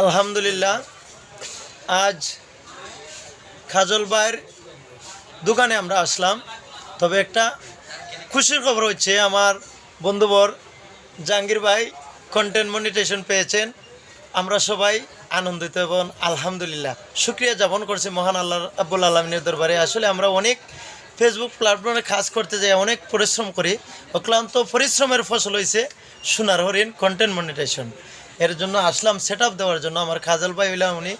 আলহামদুলিল্লাহ, আজ খাজল ভাইয়ের দোকানে আমরা আসলাম। তবে একটা খুশির খবর হচ্ছে, আমার বন্ধুবর জাহাঙ্গীর ভাই কন্টেন্ট মনিটাইজেশন পেয়েছেন। আমরা সবাই আনন্দিত এবং আলহামদুলিল্লাহ শুক্রিয়া জ্ঞাপন করছি মহান আল্লাহ রাব্বুল আলামিনের দরবারে। আসলে আমরা অনেক ফেসবুক প্ল্যাটফর্মে কাজ করতে যাই, অনেক পরিশ্রম করি। অক্লান্ত পরিশ্রমের ফসল হয়েছে সোনার হরিণ কন্টেন্ট মনিটাইজেশন। এর জন্য আসলাম সেট আপ দেওয়ার জন্য। আমার খাজল ভাই হইলাম উনি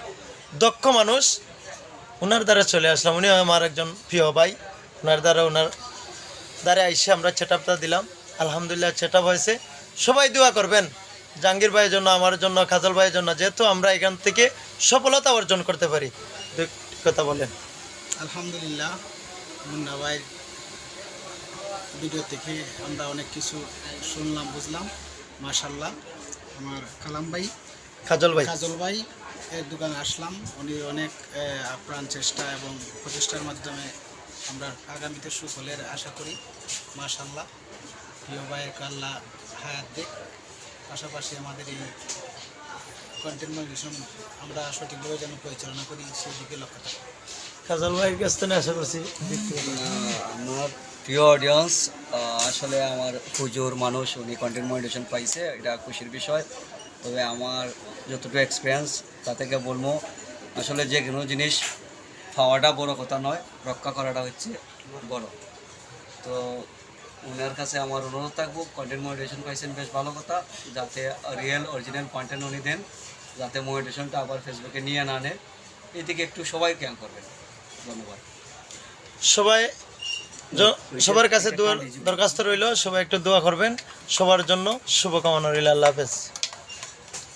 দক্ষ মানুষ, ওনার দ্বারা চলে আসলাম। উনি আমার একজন প্রিয় ভাই, ওনার দ্বারা আইসে আমরা সেট আপটা দিলাম। আলহামদুলিল্লাহ সেট আপ হয়েছে। সবাই দোয়া করবেন জাহাঙ্গীর ভাইয়ের জন্য, আমার জন্য, খাজল ভাইয়ের জন্য, যেহেতু আমরা এখান থেকে সফলতা অর্জন করতে পারি। কথা বলেন। আলহামদুলিল্লাহ, মুন্না ভাইয়ের ভিডিও থেকে আমরা অনেক কিছু শুনলাম, বুঝলাম। মাশাল্লাহ, আমার কালাম ভাই, খাজল ভাই এর দোকানে আসলাম। উনি অনেক আপ্রাণ চেষ্টা এবং প্রচেষ্টার মাধ্যমে আমরা আগামীতে সুফলের আশা করি। মাশাল্লাহ, প্রিয় ভাইয়ের আল্লাহ হায়াত দিক। পাশাপাশি আমাদের এই কন্টেন্ট মনিটাইজেশন আমরা সঠিকভাবে যেন পরিচালনা করি, সেই দিকে লক্ষ্য থাকি। খাজল ভাইয়ের কাছ থেকে আশা করছি। আমার প্রিয় অডিয়েন্স, আসলে আমার হুজুর মানুষ, উনি কন্টেন্ট মনিটাইজেশন পাইছে, এটা খুশির বিষয়। তবে আমার যতটুকু এক্সপিরিয়েন্স তা থেকে বলবো, আসলে যে কোনো জিনিস পাওয়াটা বড় কথা নয়, রক্ষা করাটা হচ্ছে বড়। তো ওনার কাছে আমার অনুরোধ থাকবো, কন্টেন্ট মনিটাইজেশন পাইছেন, বেশ ভালো কথা, যাতে রিয়েল অরিজিনাল কন্টেন্ট উনি দেন, যাতে মনিটাইজেশনটা আবার ফেসবুকে নিয়ে না নেন, এদিকে একটু সবাই খেয়াল করবেন। ধন্যবাদ। সবার কাছে দরখাস্ত রইল, সবাই একটু দোয়া করবেন। সবার জন্য শুভকামনা রইল। আল্লাহ হাফেজ।